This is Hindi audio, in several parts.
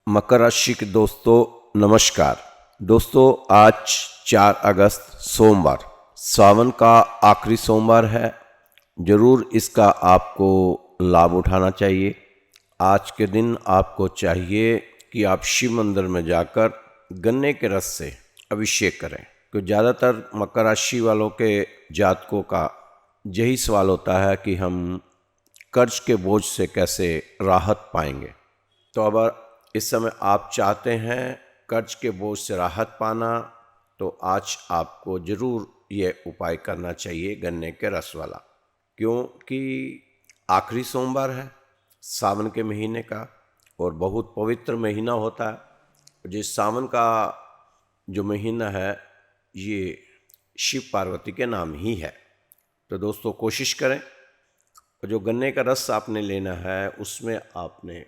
मकर राशि के दोस्तों नमस्कार। दोस्तों आज 4 अगस्त सोमवार, सावन का आखिरी सोमवार है। जरूर इसका आपको लाभ उठाना चाहिए। आज के दिन आपको चाहिए कि आप शिव मंदिर में जाकर गन्ने के रस से अभिषेक करें, क्योंकि ज़्यादातर मकर राशि वालों के जातकों का यही सवाल होता है कि हम कर्ज के बोझ से कैसे राहत पाएंगे। तो अब इस समय आप चाहते हैं कर्ज के बोझ से राहत पाना, तो आज आपको ज़रूर ये उपाय करना चाहिए गन्ने के रस वाला, क्योंकि आखिरी सोमवार है सावन के महीने का और बहुत पवित्र महीना होता है। जिस सावन का जो महीना है ये शिव पार्वती के नाम ही है। तो दोस्तों कोशिश करें, जो गन्ने का रस आपने लेना है उसमें आपने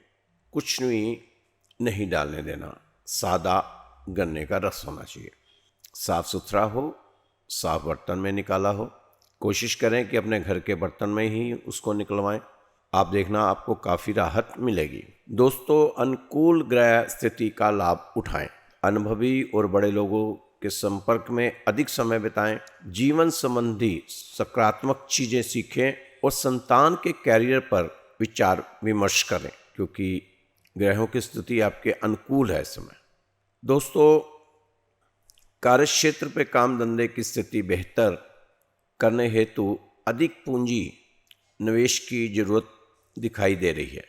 कुछ भी नहीं डालने देना, सादा गन्ने का रस होना चाहिए। साफ़ सुथरा हो, साफ बर्तन में निकाला हो। कोशिश करें कि अपने घर के बर्तन में ही उसको निकलवाएं। आप देखना आपको काफ़ी राहत मिलेगी। दोस्तों अनुकूल ग्रह स्थिति का लाभ उठाएं, अनुभवी और बड़े लोगों के संपर्क में अधिक समय बिताएं, जीवन संबंधी सकारात्मक चीज़ें सीखें और संतान के कैरियर पर विचार विमर्श करें, क्योंकि ग्रहों की स्थिति आपके अनुकूल है इस समय। दोस्तों कार्यक्षेत्र पे काम धंधे की स्थिति बेहतर करने हेतु अधिक पूंजी निवेश की जरूरत दिखाई दे रही है,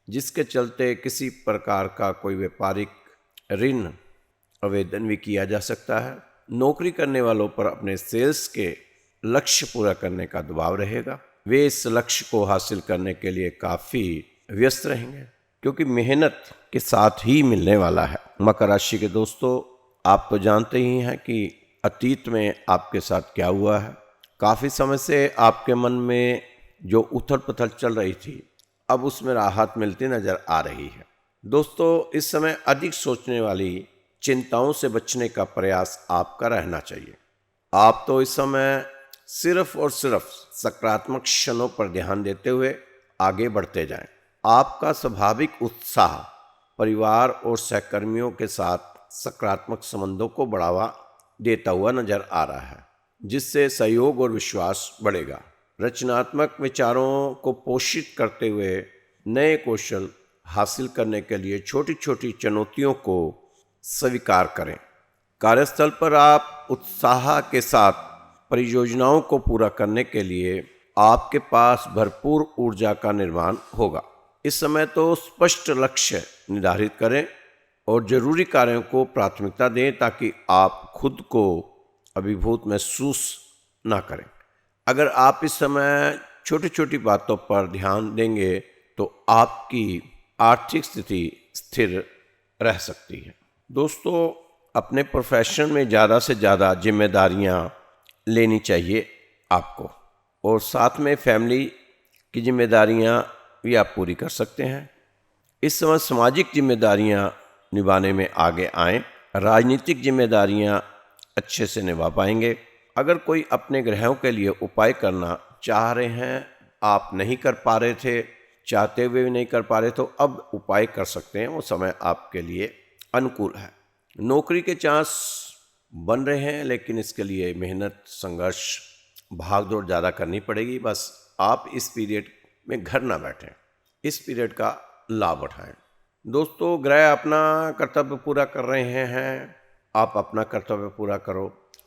जिसके चलते किसी प्रकार का कोई व्यापारिक ऋण आवेदन भी किया जा सकता है। नौकरी करने वालों पर अपने सेल्स के लक्ष्य पूरा करने का दबाव रहेगा। वे इस लक्ष्य को हासिल करने के लिए काफ़ी व्यस्त रहेंगे, क्योंकि मेहनत के साथ ही मिलने वाला है। मकर राशि के दोस्तों आप तो जानते ही हैं कि अतीत में आपके साथ क्या हुआ है। काफ़ी समय से आपके मन में जो उथल पुथल चल रही थी, अब उसमें राहत मिलती नज़र आ रही है। दोस्तों इस समय अधिक सोचने वाली चिंताओं से बचने का प्रयास आपका रहना चाहिए। आप तो इस समय सिर्फ और सिर्फ सकारात्मक क्षणों पर ध्यान देते हुए आगे बढ़ते जाएं। आपका स्वाभाविक उत्साह परिवार और सहकर्मियों के साथ सकारात्मक संबंधों को बढ़ावा देता हुआ नजर आ रहा है, जिससे सहयोग और विश्वास बढ़ेगा। रचनात्मक विचारों को पोषित करते हुए नए कौशल हासिल करने के लिए छोटी छोटी चुनौतियों को स्वीकार करें। कार्यस्थल पर आप उत्साह के साथ परियोजनाओं को पूरा करने के लिए आपके पास भरपूर ऊर्जा का निर्माण होगा। इस समय तो स्पष्ट लक्ष्य निर्धारित करें और जरूरी कार्यों को प्राथमिकता दें, ताकि आप खुद को अभिभूत महसूस ना करें। अगर आप इस समय छोटी छोटी बातों पर ध्यान देंगे तो आपकी आर्थिक स्थिति स्थिर रह सकती है। दोस्तों अपने प्रोफेशन में ज़्यादा से ज़्यादा जिम्मेदारियां लेनी चाहिए आपको, और साथ में फैमिली की जिम्मेदारियां भी आप पूरी कर सकते हैं। इस समय सामाजिक जिम्मेदारियां निभाने में आगे आएं। राजनीतिक जिम्मेदारियां अच्छे से निभा पाएंगे। अगर कोई अपने ग्रहों के लिए उपाय करना चाह रहे हैं, आप नहीं कर पा रहे थे, चाहते हुए भी नहीं कर पा रहे, तो अब उपाय कर सकते हैं। वो समय आपके लिए अनुकूल है। नौकरी के चांस बन रहे हैं, लेकिन इसके लिए मेहनत, संघर्ष, भागदौड़ ज़्यादा करनी पड़ेगी। बस आप इस पीरियड में घर ना बैठें, इस पीरियड का लाभ उठाएं। दोस्तों ग्रह अपना कर्तव्य पूरा कर रहे हैं, आप अपना कर्तव्य पूरा करो।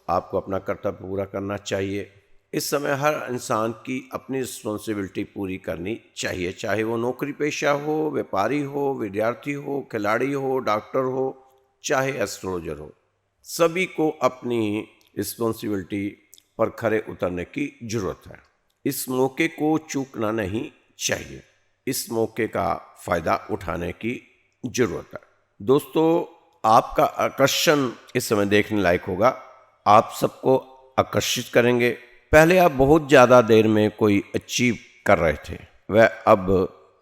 आपको अपना कर्तव्य पूरा करना चाहिए। इस समय हर इंसान की अपनी रिस्पॉन्सिबिलिटी पूरी करनी चाहिए, चाहे वो नौकरी पेशा हो, व्यापारी हो, विद्यार्थी हो, खिलाड़ी हो, डॉक्टर हो, चाहे एस्ट्रोलॉजर हो। सभी को अपनी रिस्पॉन्सिबिलिटी पर खरे उतरने की जरूरत है। इस मौके को चूकना नहीं चाहिए, इस मौके का फायदा उठाने की जरूरत है। दोस्तों आपका आकर्षण इस समय देखने लायक होगा। आप सबको आकर्षित करेंगे। पहले आप बहुत ज़्यादा देर में कोई अचीव कर रहे थे, वह अब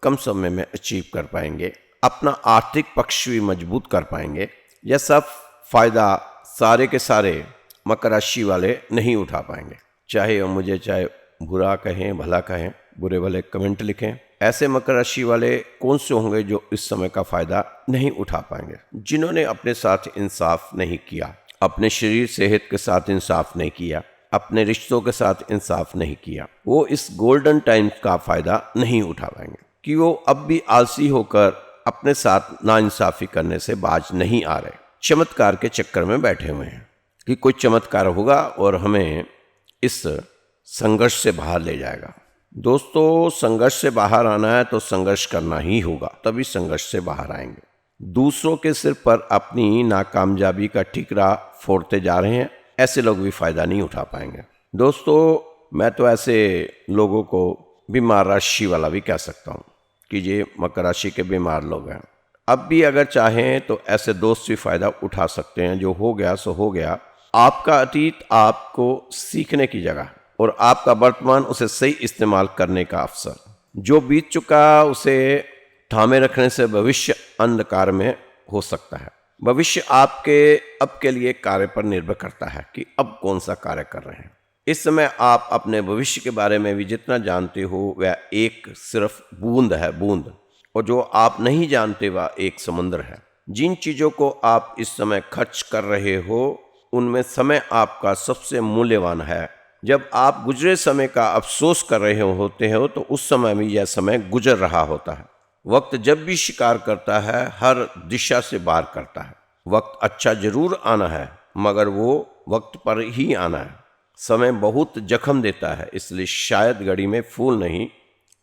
कम समय में अचीव कर पाएंगे। अपना आर्थिक पक्ष भी मजबूत कर पाएंगे। यह सब फायदा सारे के सारे मकर राशि वाले नहीं उठा पाएंगे। चाहे मुझे चाहे बुरा कहें भला कहें, बुरे भले कमेंट लिखें। ऐसे मकर राशि वाले कौन से होंगे जो इस समय का फायदा नहीं उठा पाएंगे? जिन्होंने अपने साथ इंसाफ नहीं किया, अपने शरीर सेहत के साथ इंसाफ नहीं किया, अपने रिश्तों के साथ इंसाफ नहीं किया, वो इस गोल्डन टाइम का फायदा नहीं उठा पाएंगे कि वो अब भी आलसी होकर अपने साथ नाइंसाफी करने से बाज नहीं आ रहे। चमत्कार के चक्कर में बैठे हुए हैं कि कोई चमत्कार होगा और हमें इस संघर्ष से बाहर ले जाएगा। दोस्तों, संघर्ष से बाहर आना है तो संघर्ष करना ही होगा, तभी संघर्ष से बाहर आएंगे। दूसरों के सिर पर अपनी नाकामयाबी का ठिकरा फोड़ते जा रहे हैं, ऐसे लोग भी फायदा नहीं उठा पाएंगे। दोस्तों, मैं तो ऐसे लोगों को बीमार राशि वाला भी कह सकता हूँ कि ये मकर राशि के बीमार लोग हैं। अब भी अगर चाहें तो ऐसे दोस्त भी फायदा उठा सकते हैं। जो हो गया सो हो गया। आपका अतीत आपको सीखने की जगह और आपका वर्तमान उसे सही इस्तेमाल करने का अवसर। जो बीत चुका उसे थामे रखने से भविष्य अंधकार में हो सकता है। भविष्य आपके अब के लिए कार्य पर निर्भर करता है कि अब कौन सा कार्य कर रहे हैं। इस समय आप अपने भविष्य के बारे में भी जितना जानते हो वह एक सिर्फ बूंद है, बूंद, और जो आप नहीं जानते वह एक समुद्र है। जिन चीज़ों को आप इस समय खर्च कर रहे हो उनमें समय आपका सबसे मूल्यवान है। जब आप गुजरे समय का अफसोस कर रहे होते हो तो उस समय में यह समय गुजर रहा होता है। वक्त जब भी शिकार करता है हर दिशा से वार करता है। वक्त अच्छा जरूर आना है मगर वो वक्त पर ही आना है। समय बहुत जख्म देता है, इसलिए शायद घड़ी में फूल नहीं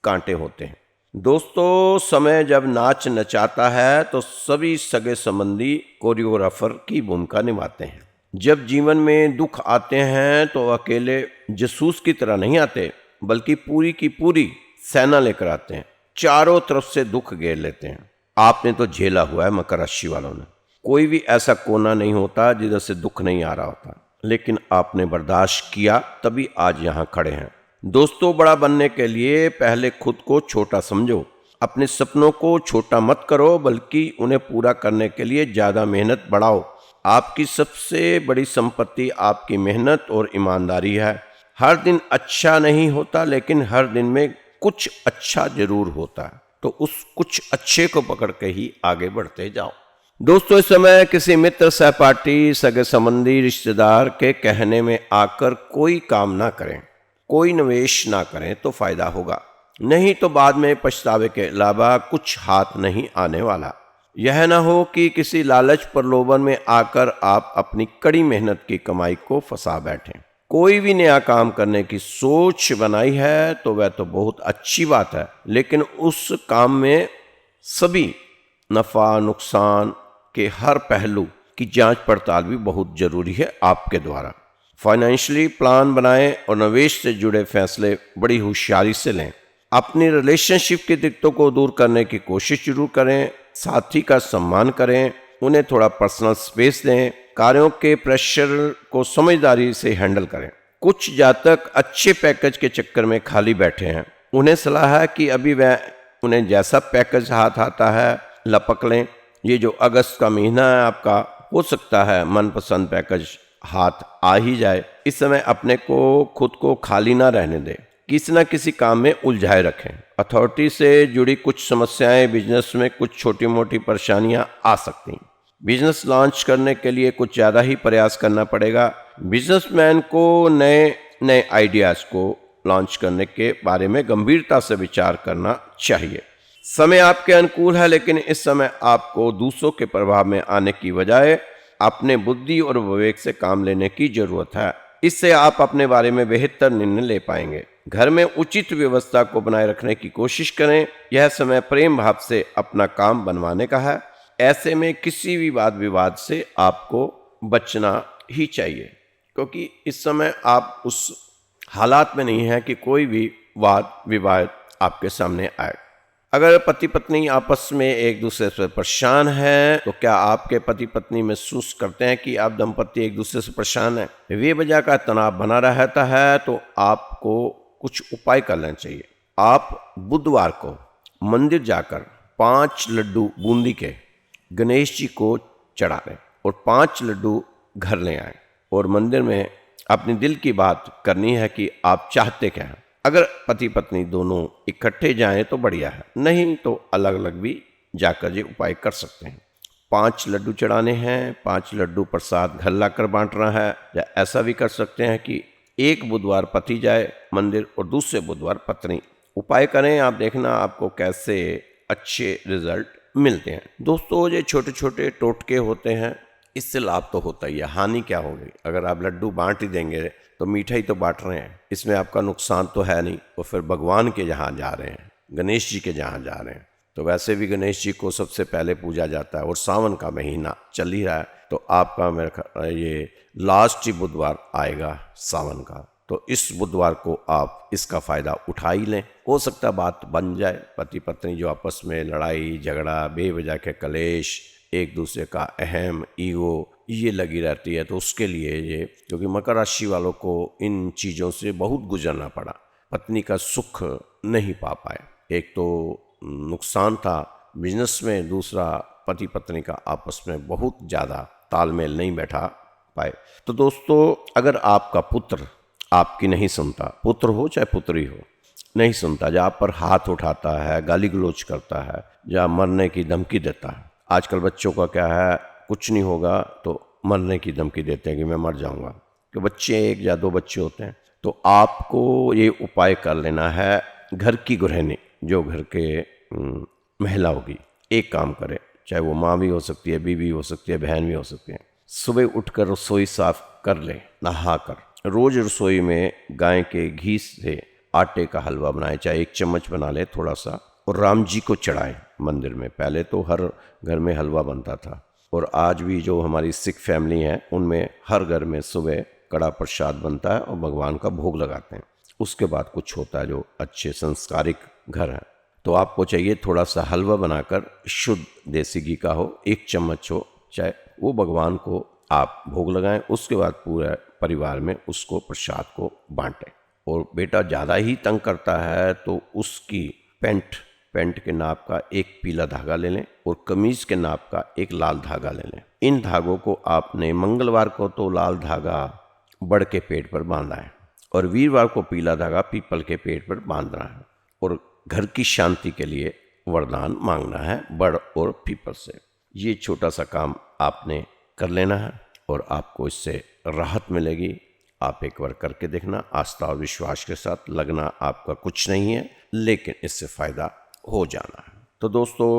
कांटे होते हैं। दोस्तों, समय जब नाच नचाता है तो सभी सगे संबंधी कोरियोग्राफर की भूमिका निभाते हैं। जब जीवन में दुख आते हैं तो अकेले जासूस की तरह नहीं आते बल्कि पूरी की पूरी सेना लेकर आते हैं। चारों तरफ से दुख घेर लेते हैं। आपने तो झेला हुआ है मकर राशि वालों ने। कोई भी ऐसा कोना नहीं होता जिधर से दुख नहीं आ रहा होता, लेकिन आपने बर्दाश्त किया तभी आज यहाँ खड़े हैं। दोस्तों, बड़ा बनने के लिए पहले खुद को छोटा समझो। अपने सपनों को छोटा मत करो बल्कि उन्हें पूरा करने के लिए ज़्यादा मेहनत बढ़ाओ। आपकी सबसे बड़ी संपत्ति आपकी मेहनत और ईमानदारी है। हर दिन अच्छा नहीं होता लेकिन हर दिन में कुछ अच्छा जरूर होता है, तो उस कुछ अच्छे को पकड़ के ही आगे बढ़ते जाओ। दोस्तों, इस समय किसी मित्र, सहपाठी, सगे संबंधी, रिश्तेदार के कहने में आकर कोई काम ना करें, कोई निवेश ना करें तो फायदा होगा, नहीं तो बाद में पछतावे के अलावा कुछ हाथ नहीं आने वाला। यह ना हो कि किसी लालच प्रलोभन में आकर आप अपनी कड़ी मेहनत की कमाई को फंसा बैठें। कोई भी नया काम करने की सोच बनाई है तो वह तो बहुत अच्छी बात है, लेकिन उस काम में सभी नफा नुकसान के हर पहलू की जांच पड़ताल भी बहुत जरूरी है आपके द्वारा। फाइनेंशियली प्लान बनाएं और निवेश से जुड़े फैसले बड़ी होशियारी से लें। अपनी रिलेशनशिप की दिक्कतों को दूर करने की कोशिश जरूर करें। साथी का सम्मान करें, उन्हें थोड़ा पर्सनल स्पेस दें। कार्यों के प्रेशर को समझदारी से हैंडल करें। कुछ जातक अच्छे पैकेज के चक्कर में खाली बैठे हैं। उन्हें सलाह है कि अभी वह उन्हें जैसा पैकेज हाथ आता है लपक लें। ये जो अगस्त का महीना है आपका, हो सकता है मनपसंद पैकेज हाथ आ ही जाए। इस समय अपने को खुद को खाली ना रहने दें, किसी न किसी काम में उलझाए रखें। अथॉरिटी से जुड़ी कुछ समस्याएं, बिजनेस में कुछ छोटी मोटी परेशानियां आ सकती हैं। बिजनेस लॉन्च करने के लिए कुछ ज़्यादा ही प्रयास करना पड़ेगा। बिजनेसमैन को नए नए आइडियाज़ को लॉन्च करने के बारे में गंभीरता से विचार करना चाहिए। समय आपके अनुकूल है, लेकिन इस समय आपको दूसरों के प्रभाव में आने की बजाय अपने बुद्धि और विवेक से काम लेने की जरूरत है। इससे आप अपने बारे में बेहतर निर्णय ले पाएंगे। घर में उचित व्यवस्था को बनाए रखने की कोशिश करें। यह समय प्रेम भाव से अपना काम बनवाने का है। ऐसे में किसी भी वाद विवाद से आपको बचना ही चाहिए, क्योंकि इस समय आप उस हालात में नहीं हैं कि कोई भी वाद विवाद आपके सामने आए। अगर पति पत्नी आपस में एक दूसरे से परेशान हैं तो क्या आपके पति पत्नी महसूस करते हैं कि आप दंपति एक दूसरे से परेशान हैं? वे वजह का तनाव बना रहता है तो आपको कुछ उपाय कर लेना चाहिए। आप बुधवार को मंदिर जाकर 5 लड्डू बूंदी के गणेश जी को चढ़ा लें और 5 लड्डू घर ले आएं और मंदिर में अपने दिल की बात करनी है कि आप चाहते क्या हैं। अगर पति पत्नी दोनों इकट्ठे जाएं तो बढ़िया है, नहीं तो अलग अलग भी जाकर ये उपाय कर सकते हैं। 5 लड्डू चढ़ाने हैं, 5 लड्डू प्रसाद घर लाकर बांटना है, या ऐसा भी कर सकते हैं कि एक बुधवार पति जाए मंदिर और दूसरे बुधवार पत्नी। उपाय करें, आप देखना आपको कैसे अच्छे रिजल्ट मिलते हैं। दोस्तों, ये छोटे छोटे टोटके होते हैं, इससे लाभ तो होता ही है, हानि क्या होगी? अगर आप लड्डू बांट ही देंगे तो मिठाई तो बांट रहे हैं, इसमें आपका नुकसान तो है नहीं। और फिर भगवान के जहाँ जा रहे हैं, गणेश जी के जहाँ जा रहे हैं, तो वैसे भी गणेश जी को सबसे पहले पूजा जाता है, और सावन का महीना चल ही रहा है, तो आपका मेरा ये लास्ट ही बुधवार आएगा सावन का, तो इस बुधवार को आप इसका फ़ायदा उठा ही लें। हो सकता है बात बन जाए, पति पत्नी जो आपस में लड़ाई झगड़ा बेवजह के कलेश, एक दूसरे का अहम ईगो ये लगी रहती है, तो उसके लिए ये, क्योंकि मकर राशि वालों को इन चीज़ों से बहुत गुजरना पड़ा, पत्नी का सुख नहीं पा पाए। एक तो नुकसान था बिजनेस में, दूसरा पति पत्नी का आपस में बहुत ज़्यादा तालमेल नहीं बैठा पाए। तो दोस्तों, अगर आपका पुत्र आपकी नहीं सुनता, पुत्र हो चाहे पुत्री हो, नहीं सुनता, जहाँ पर हाथ उठाता है, गाली गलौज करता है, जहाँ मरने की धमकी देता है। आजकल बच्चों का क्या है, कुछ नहीं होगा तो मरने की धमकी देते हैं कि मैं मर जाऊंगा। कि बच्चे 1 या 2 बच्चे होते हैं, तो आपको ये उपाय कर लेना है। घर की गृहिणी, जो घर के महिला होगी, एक काम करे, चाहे वो माँ भी हो सकती है, बीवी हो सकती है, बहन भी हो सकती है। सुबह उठकर रसोई साफ कर ले, नहाकर रोज रसोई में गाय के घी से आटे का हलवा बनाए, चाहे 1 चम्मच बना ले थोड़ा सा, और राम जी को चढ़ाए मंदिर में। पहले तो हर घर में हलवा बनता था, और आज भी जो हमारी सिख फैमिली है उनमें हर घर में सुबह कड़ा प्रसाद बनता है और भगवान का भोग लगाते हैं। उसके बाद कुछ होता है जो अच्छे संस्कारिक घर हैं, तो आपको चाहिए थोड़ा सा हलवा बनाकर, शुद्ध देसी घी का हो, 1 चम्मच हो, चाहे वो भगवान को आप भोग लगाएं। उसके बाद पूरे परिवार में उसको प्रसाद को बांटें। और बेटा ज़्यादा ही तंग करता है तो उसकी पैंट के नाप का 1 पीला धागा ले लें, और कमीज के नाप का 1 लाल धागा ले लें। इन धागों को आपने मंगलवार को तो लाल धागा बड़ के पेट पर बांधा है, और वीरवार को पीला धागा पीपल के पेट पर बांधना है, और घर की शांति के लिए वरदान मांगना है बड़ और पीपल से। ये छोटा सा काम आपने कर लेना है और आपको इससे राहत मिलेगी। आप एक बार करके देखना, आस्था और विश्वास के साथ। लगना आपका कुछ नहीं है, लेकिन इससे फ़ायदा हो जाना है। तो दोस्तों,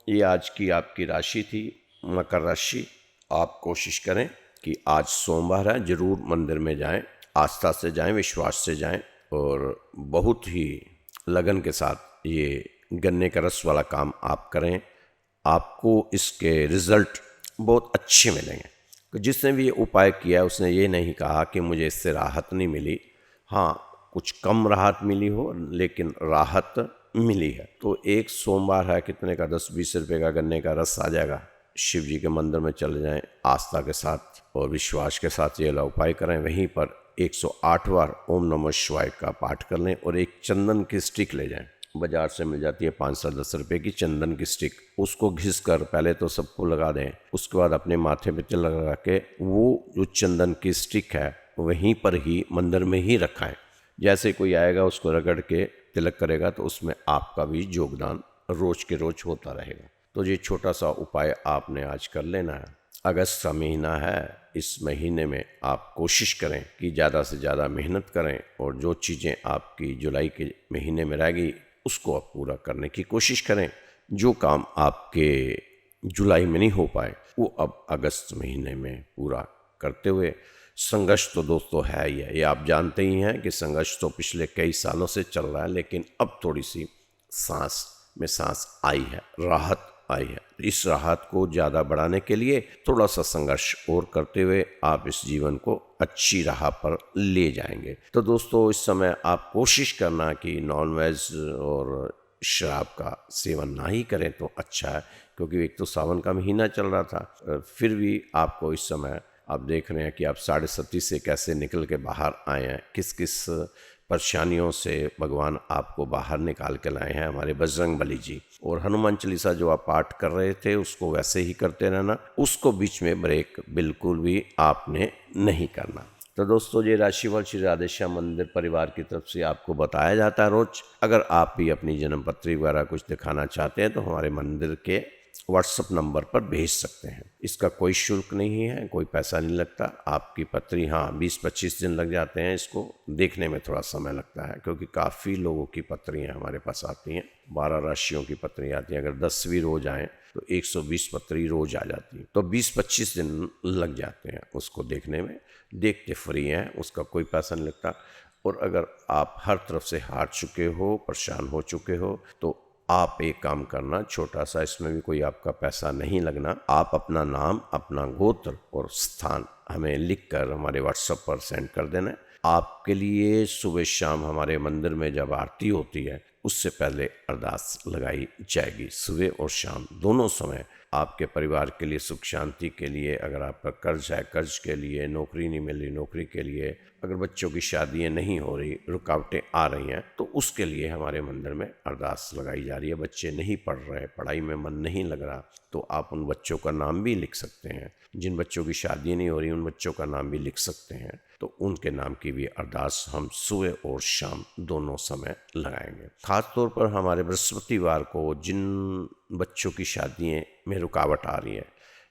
ये आज की आपकी राशि थी, मकर राशि। आप कोशिश करें कि आज सोमवार है, जरूर मंदिर में जाएं, आस्था से जाएं, विश्वास से जाएं, और बहुत ही लगन के साथ ये गन्ने का रस वाला काम आप करें। आपको इसके रिज़ल्ट बहुत अच्छे मिलेंगे। जिसने भी ये उपाय किया है उसने ये नहीं कहा कि मुझे इससे राहत नहीं मिली। हाँ, कुछ कम राहत मिली हो, लेकिन राहत मिली है। तो एक सोमवार है, कितने का, 10-20 रुपये का गन्ने का रस आ जाएगा। शिव जी के मंदिर में चले जाएं, आस्था के साथ और विश्वास के साथ ये उपाय करें। वहीं पर 108 बार ओम नमः शिवाय का पाठ कर लें, और एक चंदन की स्टिक ले जाएं। बाजार से मिल जाती है 5 से 10 रुपये की चंदन की स्टिक। उसको घिस कर पहले तो सबको लगा दें, उसके बाद अपने माथे पे तिलक लगा के वो जो चंदन की स्टिक है वहीं पर ही मंदिर में ही रखाएं। जैसे कोई आएगा उसको रगड़ के तिलक करेगा तो उसमें आपका भी योगदान रोज के रोज होता रहेगा। तो ये छोटा सा उपाय आपने आज कर लेना है। अगस्त का महीना है, इस महीने में आप कोशिश करें कि ज़्यादा से ज़्यादा मेहनत करें, और जो चीज़ें आपकी जुलाई के महीने में रह गई उसको आप पूरा करने की कोशिश करें। जो काम आपके जुलाई में नहीं हो पाए वो अब अगस्त महीने में पूरा करते हुए। संघर्ष तो दोस्तों है ही है, ये आप जानते ही हैं कि संघर्ष तो पिछले कई सालों से चल रहा है, लेकिन अब थोड़ी सी सांस में सांस आई है, राहत आई है। इस राहत को ज़्यादा बढ़ाने के लिए थोड़ा सा संघर्ष और करते हुए आप इस जीवन को अच्छी राह पर ले जाएंगे। तो दोस्तों, इस समय आप कोशिश करना कि नॉनवेज और शराब का सेवन ना ही करें तो अच्छा है, क्योंकि एक तो सावन का महीना चल रहा था। फिर भी आपको इस समय आप देख रहे हैं कि आप 37 से कैसे निकल के बाहर आए हैं, किस किस परेशानियों से भगवान आपको बाहर निकाल के लाए हैं, हमारे बजरंग बली जी। और हनुमान चालीसा जो आप पाठ कर रहे थे उसको वैसे ही करते रहना, उसको बीच में ब्रेक बिल्कुल भी आपने नहीं करना। तो दोस्तों, ये राशिफल श्री राधेश्याम मंदिर परिवार की तरफ से आपको बताया जाता है रोज। अगर आप भी अपनी जन्म पत्री वगैरह कुछ दिखाना चाहते हैं तो हमारे मंदिर के व्हाट्सएप नंबर पर भेज सकते हैं। इसका कोई शुल्क नहीं है, कोई पैसा नहीं लगता। आपकी पत्री, हाँ, 20-25 दिन लग जाते हैं, इसको देखने में थोड़ा समय लगता है क्योंकि काफ़ी लोगों की पत्रियाँ हमारे पास आती हैं। 12 राशियों की पत्री आती हैं। अगर 10 भी रोज आएँ तो 120 पत्री रोज आ जाती है, तो 20-25 दिन लग जाते हैं उसको देखने में। देखते फ्री हैं, उसका कोई पैसा नहीं लगता। और अगर आप हर तरफ से हार चुके हो, परेशान हो चुके हो, तो आप एक काम करना, छोटा सा, इसमें भी कोई आपका पैसा नहीं लगना। आप अपना नाम, अपना गोत्र और स्थान हमें लिखकर हमारे व्हाट्सएप पर सेंड कर देना। आपके लिए सुबह शाम हमारे मंदिर में जब आरती होती है उससे पहले अरदास लगाई जाएगी। सुबह और शाम दोनों समय आपके परिवार के लिए, सुख शांति के लिए, अगर आप पर कर्ज है कर्ज के लिए, नौकरी नहीं मिल रही नौकरी के लिए, अगर बच्चों की शादियां नहीं हो रही, रुकावटें आ रही हैं, तो उसके लिए हमारे मंदिर में अरदास लगाई जा रही है। बच्चे नहीं पढ़ रहे, पढ़ाई में मन नहीं लग रहा, तो आप उन बच्चों का नाम भी लिख सकते हैं। जिन बच्चों की शादी नहीं हो रही उन बच्चों का नाम भी लिख सकते हैं, तो उनके नाम की भी अरदास हम सुबह और शाम दोनों समय लगाएंगे। खास तौर पर हमारे बृहस्पतिवार को जिन बच्चों की शादियों में रुकावट आ रही है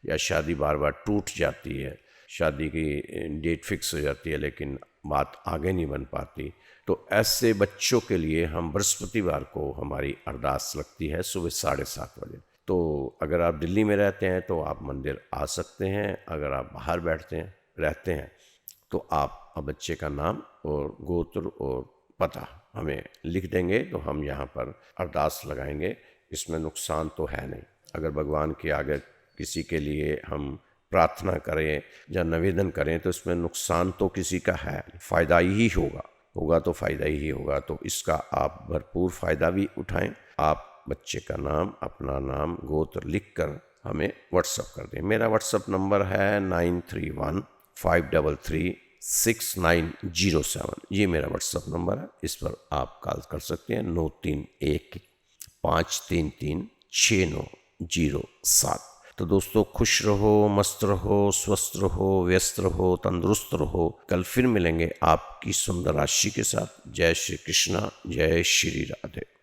या शादी बार बार टूट जाती है, शादी की डेट फिक्स हो जाती है लेकिन बात आगे नहीं बन पाती, तो ऐसे बच्चों के लिए हम बृहस्पतिवार को हमारी अरदास लगती है सुबह 7:30 बजे। तो अगर आप दिल्ली में रहते हैं तो आप मंदिर आ सकते हैं। अगर आप बाहर रहते हैं तो आप बच्चे का नाम और गोत्र और पता हमें लिख देंगे तो हम यहाँ पर अरदास लगाएंगे। इसमें नुकसान तो है नहीं। अगर भगवान के आगे किसी के लिए हम प्रार्थना करें या निवेदन करें तो इसमें नुकसान तो किसी का है, फ़ायदा ही होगा तो फ़ायदा ही होगा। तो इसका आप भरपूर फ़ायदा भी उठाएं। आप बच्चे का नाम, अपना नाम, गोत्र लिखकर हमें व्हाट्सएप कर दें। मेरा व्हाट्सएप नंबर है 9315336907। ये मेरा व्हाट्सएप नंबर है, इस पर आप कॉल कर सकते हैं 9315336907। तो दोस्तों, खुश रहो, मस्त रहो, स्वस्थ रहो, व्यस्त रहो, तंदुरुस्त रहो। कल फिर मिलेंगे आपकी सुंदर राशि के साथ। जय श्री कृष्णा, जय श्री राधे।